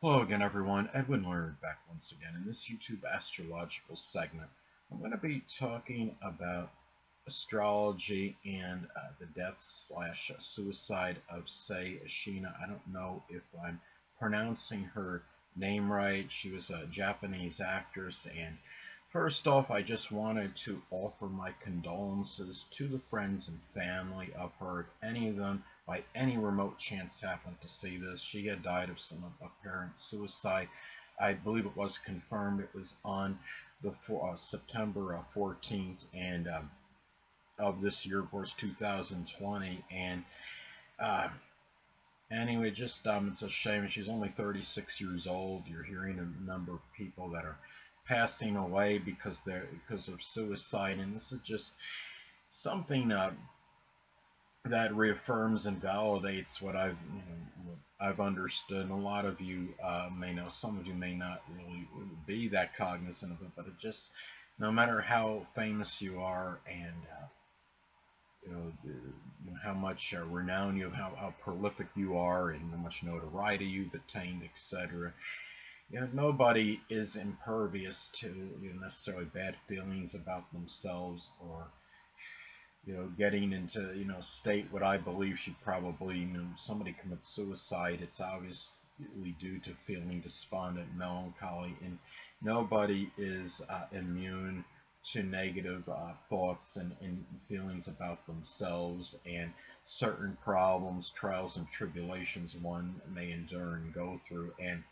Hello again, everyone. Edwin Learnard back once again in this YouTube astrological segment. I'm going to be talking about astrology and the death/suicide of Sei Ashina. I don't know if I'm pronouncing her name right. She was a Japanese actress, and first off, I just wanted to offer my condolences to the friends and family of her. If any of them, by any remote chance, happened to see this, she had died of some apparent suicide. I believe it was confirmed. It was on the September 14th and of this year, of course, 2020. And uh, anyway, just it's a shame. She's only 36 years old. You're hearing a number of people that are passing away because of suicide, and this is just something that reaffirms and validates what I've understood. And a lot of you may know. Some of you may not really be that cognizant of it, but it just, no matter how famous you are and how much renown you have, how prolific you are, and how much notoriety you've attained, etc. Nobody is impervious to necessarily bad feelings about themselves, or getting into state what I believe should probably, somebody commits suicide, it's obviously due to feeling despondent, melancholy, and nobody is immune to negative thoughts and feelings about themselves and certain problems, trials, and tribulations one may endure and go through. And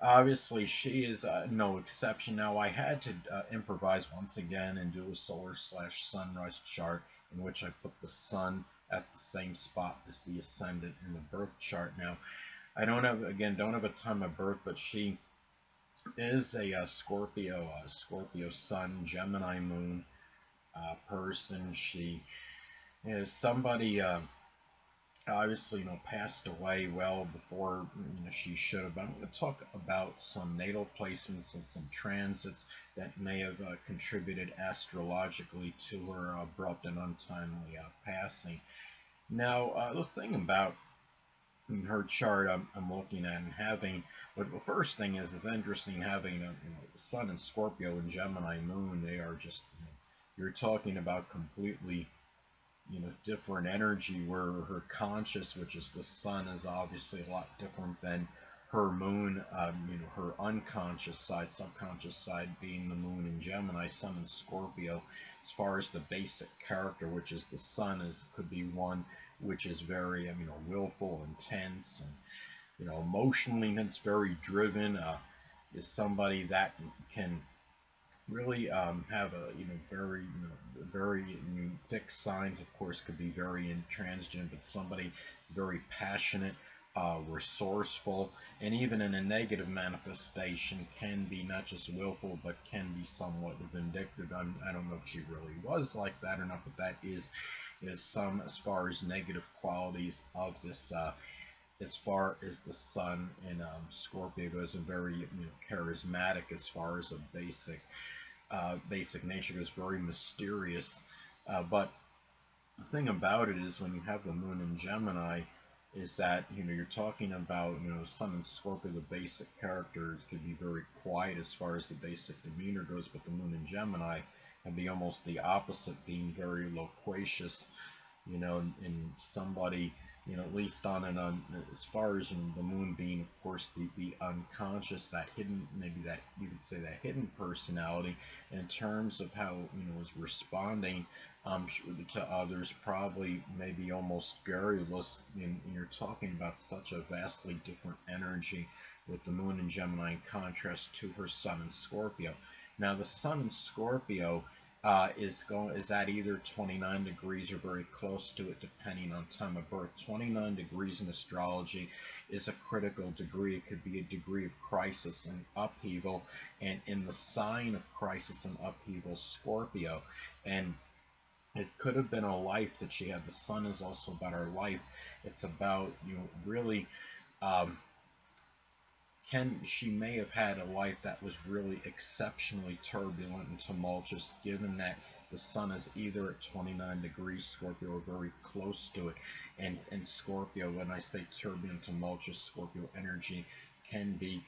obviously, she is no exception. Now, I had to improvise once again and do a solar/sunrise chart in which I put the sun at the same spot as the ascendant in the birth chart. Now, I don't have a time of birth, but she is a Scorpio sun, Gemini moon person. She is somebody. Obviously, passed away well before she should have. But I'm going to talk about some natal placements and some transits that may have contributed astrologically to her abrupt and untimely passing. Now, the thing about her chart I'm looking at and having, but the first thing is interesting having Sun and Scorpio and Gemini Moon. They are just, you're talking about completely different energy, where her conscious, which is the sun, is obviously a lot different than her moon, her unconscious side, subconscious side being the moon in Gemini. Sun and Scorpio, as far as the basic character, which is the sun, could be one which is very, willful, intense, and, emotionally intense, very driven, is somebody that can really have a very fixed signs. Of course, could be very intransigent, but somebody very passionate, resourceful, and even in a negative manifestation can be not just willful but can be somewhat vindictive. I don't know if she really was like that or not, but that is some, as far as negative qualities of this. As far as the sun in Scorpio goes, and very charismatic as far as a basic nature goes, very mysterious. But the thing about it is, when you have the moon in Gemini, is that you're talking about Sun and Scorpio. The basic characters could be very quiet as far as the basic demeanor goes, but the moon in Gemini can be almost the opposite, being very loquacious, and somebody, at least on as far as the moon being, of course, the unconscious, that hidden, maybe that you could say that hidden personality, in terms of how is responding to others, probably maybe almost garrulous. And you're talking about such a vastly different energy with the moon in Gemini in contrast to her sun in Scorpio. Now, the sun in Scorpio is at either 29 degrees or very close to it, depending on time of birth. 29 degrees in astrology is a critical degree. It could be a degree of crisis and upheaval, and in the sign of crisis and upheaval, Scorpio. And it could have been a life that she had. The sun is also about our life. It's about really she may have had a life that was really exceptionally turbulent and tumultuous, given that the sun is either at 29 degrees Scorpio or very close to it. And Scorpio, when I say turbulent, tumultuous, Scorpio energy can be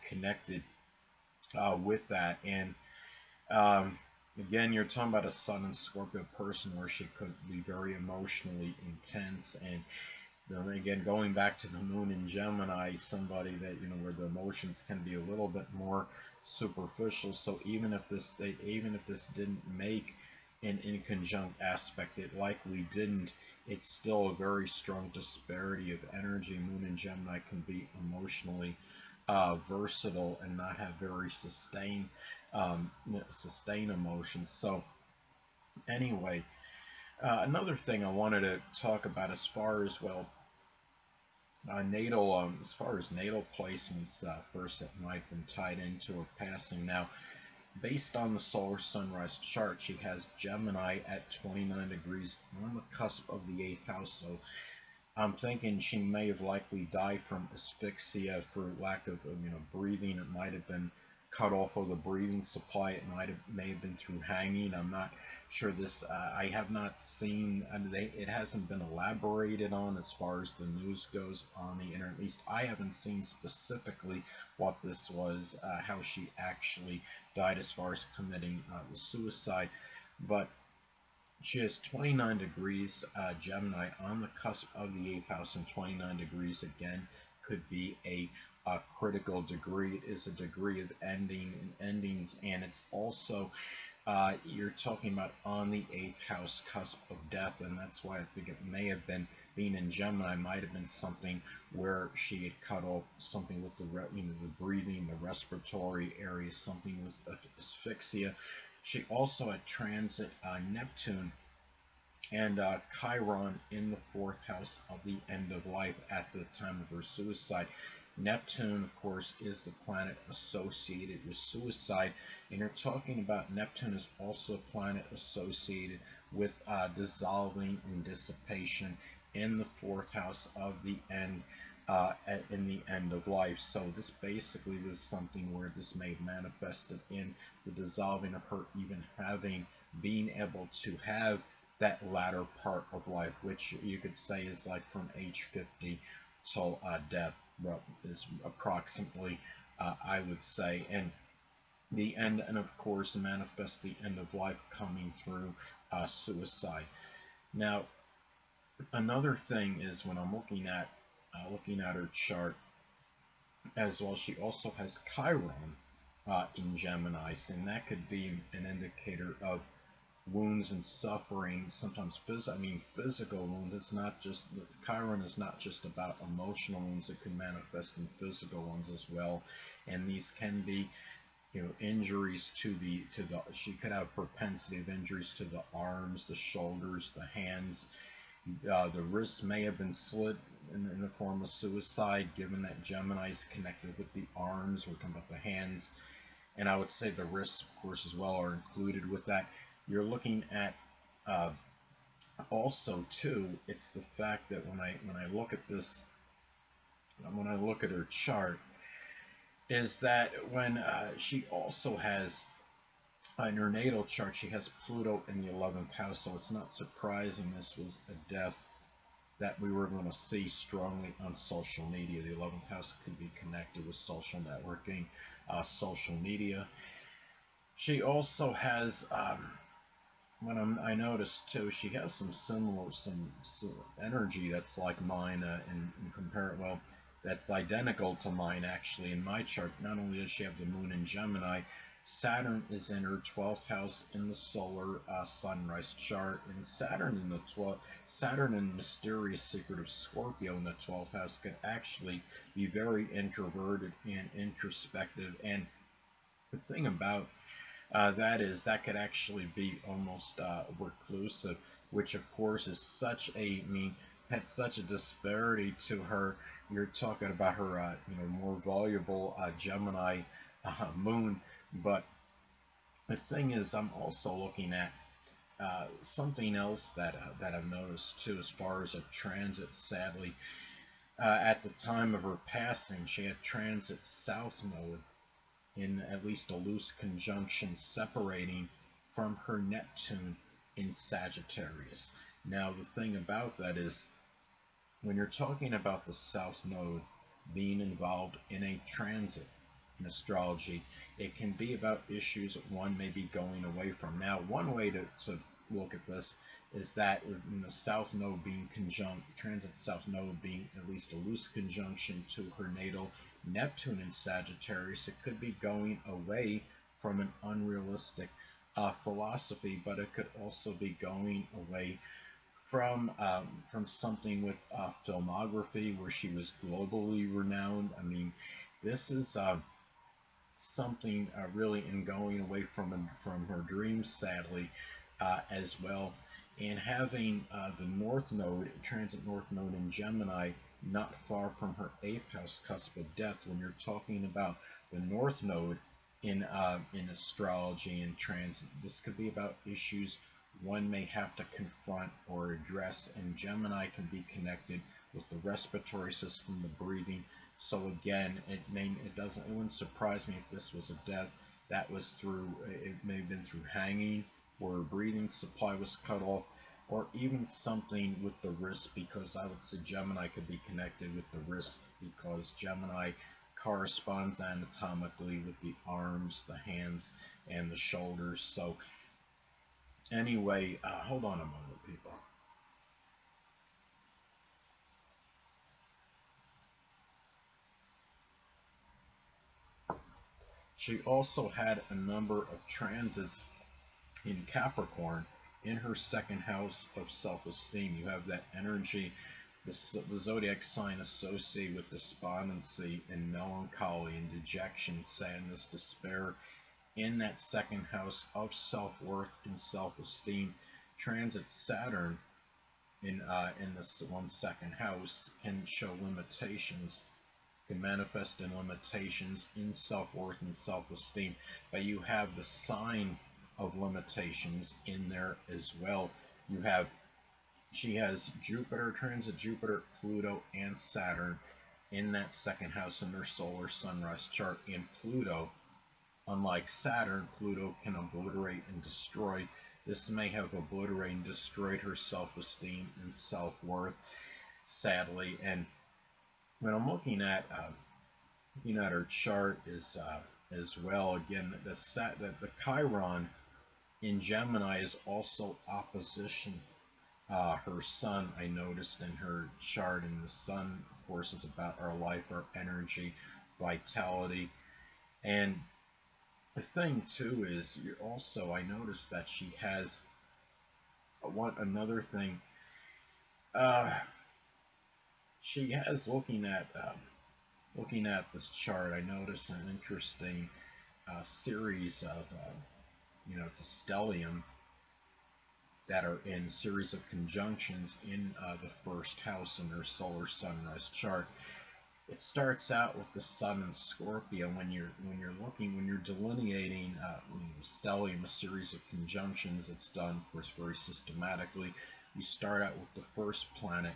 connected with that. And um, again, you're talking about a Sun and Scorpio person where she could be very emotionally intense. And then again, going back to the Moon in Gemini, somebody that, where the emotions can be a little bit more superficial. So even if this didn't make an inconjunct aspect, it likely didn't. It's still a very strong disparity of energy. Moon in Gemini can be emotionally versatile and not have very sustained emotions. So anyway, another thing I wanted to talk about as far as as far as natal placements, first that might have been tied into her passing. Now, based on the solar sunrise chart, she has Gemini at 29 degrees on the cusp of the 8th house. So I'm thinking she may have likely died from asphyxia for lack of breathing. It might have been cut off of the breathing supply. It may have been through hanging. I'm not sure. This I have not seen. I mean, it hasn't been elaborated on as far as the news goes on the internet. At least I haven't seen specifically what this was, how she actually died as far as committing the suicide, but she has 29 degrees Gemini on the cusp of the 8th house, and 29 degrees again could be a critical degree. It is a degree of endings, and it's also you're talking about on the 8th house cusp of death, and that's why I think it may have been, being in Gemini, might have been something where she had cut off something with the breathing, the respiratory area, something with asphyxia. She also had transit Neptune and Chiron in the 4th house of the end of life at the time of her suicide. Neptune, of course, is the planet associated with suicide, and you're talking about Neptune is also a planet associated with dissolving and dissipation in the 4th house of the end, in the end of life. So this basically was something where this may have manifested in the dissolving of her even being able to have that latter part of life, which you could say is like from age 50 till death, is approximately, I would say, and the end, and of course manifest the end of life coming through suicide. Now, another thing is when I'm looking at her chart as well, she also has Chiron in Gemini, and that could be an indicator of wounds and suffering, sometimes physical wounds. It's not just, Chiron is not just about emotional wounds. It can manifest in physical ones as well, and these can be injuries to the she could have propensity of injuries to the arms, the shoulders, the hands. The wrists may have been slit in the form of suicide, given that Gemini is connected with the arms. We're talking about the hands, and I would say the wrists, of course, as well are included with that. You're looking at also too, it's the fact that when I look at this, when I look at her chart, is that when she also has in her natal chart, she has Pluto in the 11th house, so it's not surprising this was a death that we were going to see strongly on social media. The 11th house could be connected with social networking, social media. She also has I noticed too, she has some energy that's like mine, and compare, well, that's identical to mine actually in my chart. Not only does she have the moon in Gemini, Saturn is in her 12th house in the solar sunrise chart, and Saturn in mysterious secretive Scorpio in the 12th house could actually be very introverted and introspective. And the thing about that could actually be almost reclusive, which of course is had such a disparity to her. You're talking about her, more voluble Gemini moon, but the thing is, I'm also looking at something else that I've noticed too, as far as a transit. Sadly, at the time of her passing, she had transit South Node in at least a loose conjunction separating from her Neptune in Sagittarius. Now, the thing about that is, when you're talking about the South Node, being involved in a transit in astrology. It can be about issues that one may be going away from. Now, one way to look at this is that South Node being conjunct, transit South Node being at least a loose conjunction to her natal Neptune in Sagittarius, it could be going away from an unrealistic philosophy, but it could also be going away from something with filmography where she was globally renowned. I mean, this is something really in going away from her dreams, sadly, as well. And having the North Node, transit North Node in Gemini, not far from her 8th house cusp of death. When you're talking about the North Node in astrology and transit, this could be about issues one may have to confront or address, and Gemini can be connected with the respiratory system, the breathing. So again, it wouldn't surprise me if this was a death that was through, it may have been through hanging, or breathing supply was cut off, or even something with the wrist, because I would say Gemini could be connected with the wrist, because Gemini corresponds anatomically with the arms, the hands, and the shoulders. So anyway, hold on a moment, people. She also had a number of transits in Capricorn in her 2nd house of self-esteem. You have that energy, the zodiac sign associated with despondency and melancholy and dejection, sadness, despair, in that 2nd house of self-worth and self-esteem. Transit Saturn in this one's 2nd house can show limitations, can manifest in limitations in self-worth and self-esteem, but you have the sign of limitations in there as well. She has Jupiter, transit Jupiter, Pluto, and Saturn in that 2nd house in her solar sunrise chart. And Pluto, unlike Saturn, Pluto can obliterate and destroy. This may have obliterated and destroyed her self-esteem and self-worth, sadly. And when I'm looking at her chart is as well, again, the Chiron in Gemini is also opposition her sun. I noticed in her chart, and the sun, of course, is about our life, our energy, vitality. And the thing too is, I noticed that she has another thing. She has, looking at this chart, I noticed an interesting series of it's a stellium that are in series of conjunctions in the 1st house in their solar sunrise chart. It starts out with the Sun in Scorpio. When you're delineating stellium, a series of conjunctions, it's done, of course, very systematically. You start out with the first planet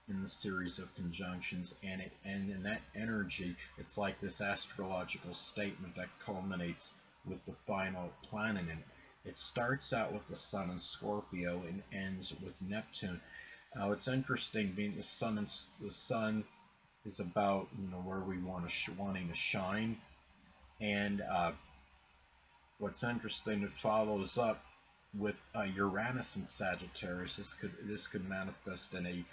in the series of conjunctions, and in that energy, it's like this astrological statement that culminates with the final planet in it. It starts out with the Sun in Scorpio and ends with Neptune. It's interesting, being the Sun is about where we wanting to shine, and what's interesting, it follows up with Uranus in Sagittarius. This could manifest in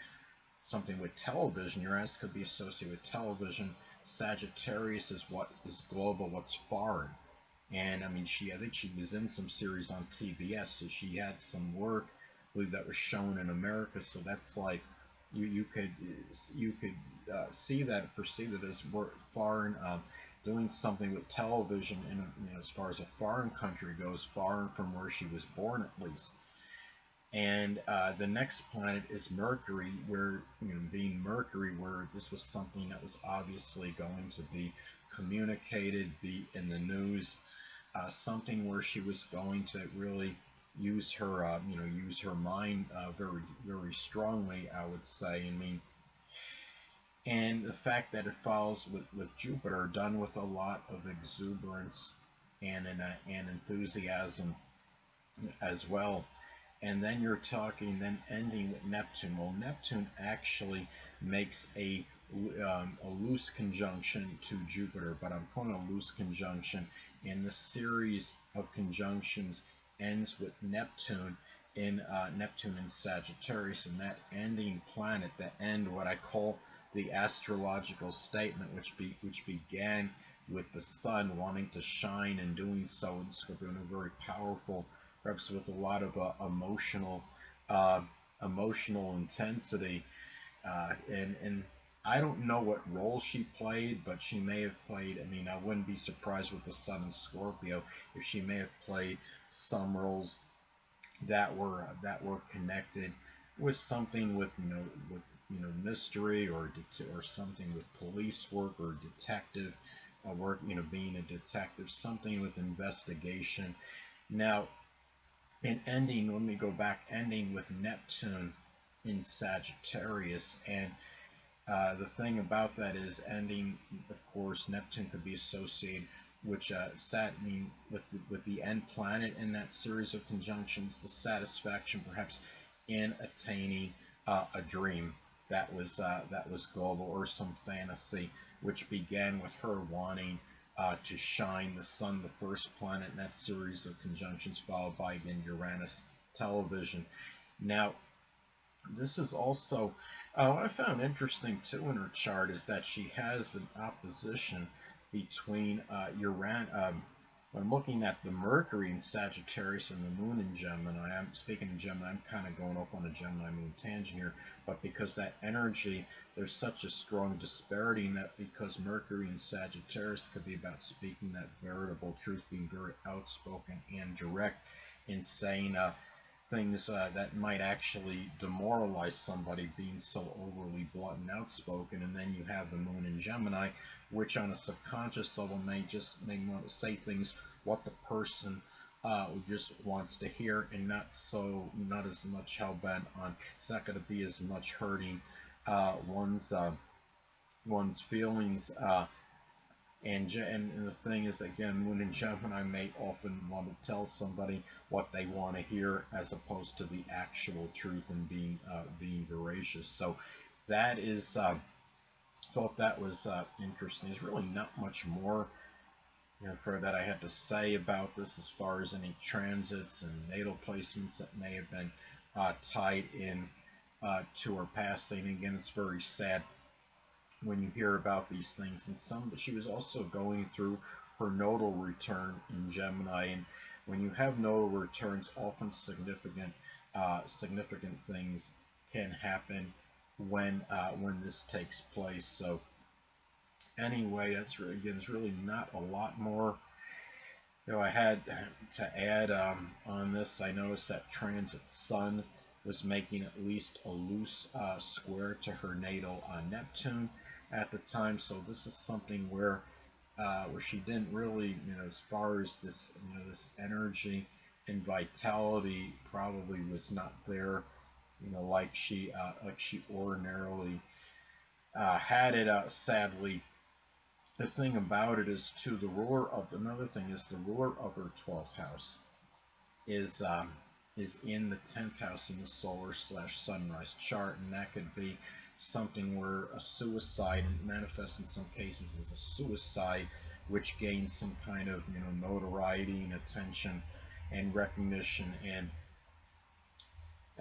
something with television. Uranus could be associated with television. Sagittarius is what is global, what's foreign. And I think she was in some series on TBS, so she had some work, I believe, that was shown in America. So that's like you could see that, perceive it as foreign, doing something with television, and as far as a foreign country goes, foreign from where she was born at least. And the next planet is Mercury, where being Mercury, where this was something that was obviously going to be communicated, be in the news, something where she was going to really use her mind very, very strongly, I would say. And the fact that it follows with Jupiter, done with a lot of exuberance and enthusiasm as well. And then you're talking, then ending with Neptune. Well, Neptune actually makes a a loose conjunction to Jupiter, but I'm calling a loose conjunction. And the series of conjunctions ends with Neptune in Sagittarius, and that ending planet, the end, what I call the astrological statement, which began with the sun wanting to shine and doing so in Scorpio in a very powerful, perhaps with a lot of uh, emotional intensity, and I don't know what role she played, but she may have played. I mean, I wouldn't be surprised with the Sun in Scorpio if she may have played some roles that were connected with something with mystery, or something with police work or detective work, being a detective, something with investigation. Now, in ending, let me go back, ending with Neptune in Sagittarius. And the thing about that is, ending, of course, Neptune could be associated with Saturn, with the end planet in that series of conjunctions, the satisfaction perhaps in attaining a dream that was global, or some fantasy, which began with her wanting to shine the sun, the first planet in that series of conjunctions, followed by, again, Uranus television. Now, this is also what I found interesting too in her chart, is that she has an opposition between Uranus. When looking at the Mercury in Sagittarius and the Moon in Gemini, I'm speaking in Gemini, I'm kind of going off on a Gemini Moon tangent here, but because that energy, there's such a strong disparity in that, because Mercury in Sagittarius could be about speaking that veritable truth, being very outspoken and direct in saying things that might actually demoralize somebody, being so overly blunt and outspoken. And then you have the Moon in Gemini, which on a subconscious level may want to say things what the person just wants to hear, and not as much hell bent on. It's not going to be as much hurting one's feelings. And the thing is, again, Moon and Gemini may often want to tell somebody what they want to hear, as opposed to the actual truth, and being veracious. So that is thought that was interesting. There's really not much more for that I had to say about this, as far as any transits and natal placements that may have been tied in to her passing. Again, it's very sad when you hear about these things. And she was also going through her nodal return in Gemini, and when you have nodal returns, often significant things can happen when this takes place. So anyway, there's really not a lot more I had to add on this. I noticed that transit Sun was making at least a loose square to her natal Neptune at the time. So this is something where she didn't really, as far as this, this energy and vitality probably was not there, like she ordinarily had it. Sadly, the thing about it is, too, another thing is, the ruler of her 12th house is in the 10th house in the solar/sunrise chart, and that could be something where a suicide, and manifests in some cases as a suicide, which gains some kind of notoriety and attention and recognition. And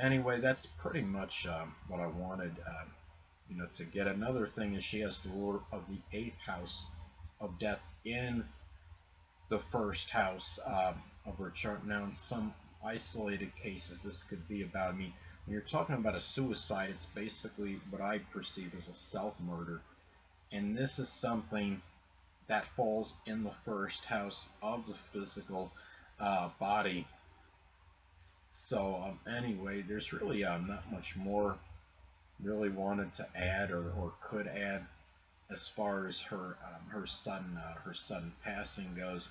anyway, that's pretty much what I wanted to get. Another thing is, she has the ruler of the 8th house of death in the first house of her chart. Now, in some isolated cases, this could be about, when you're talking about a suicide, it's basically what I perceive as a self-murder. And this is something that falls in the first house of the physical body. So anyway, there's really not much more really wanted to add, or could add, as far as her sudden passing goes.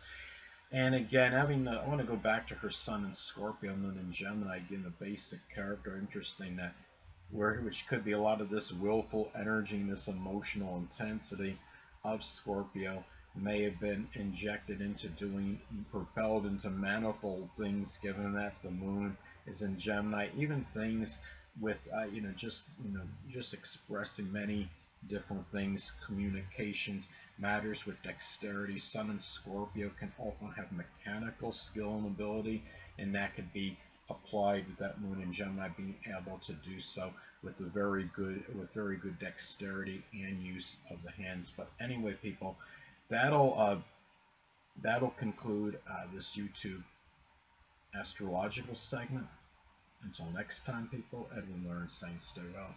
And again, I want to go back to her Sun in Scorpio, Moon in Gemini. Again, the basic character, interesting, that which could be a lot of this willful energy and this emotional intensity of Scorpio may have been injected into propelled into manifold things, given that the Moon is in Gemini. Even things with just expressing many different things, communications, matters with dexterity. Sun and Scorpio can often have mechanical skill and ability, and that could be applied with that moon in Gemini being able to do so with very good dexterity and use of the hands. But anyway, people, that'll conclude this YouTube astrological segment. Until next time, people, Edwin Learnard saying stay well.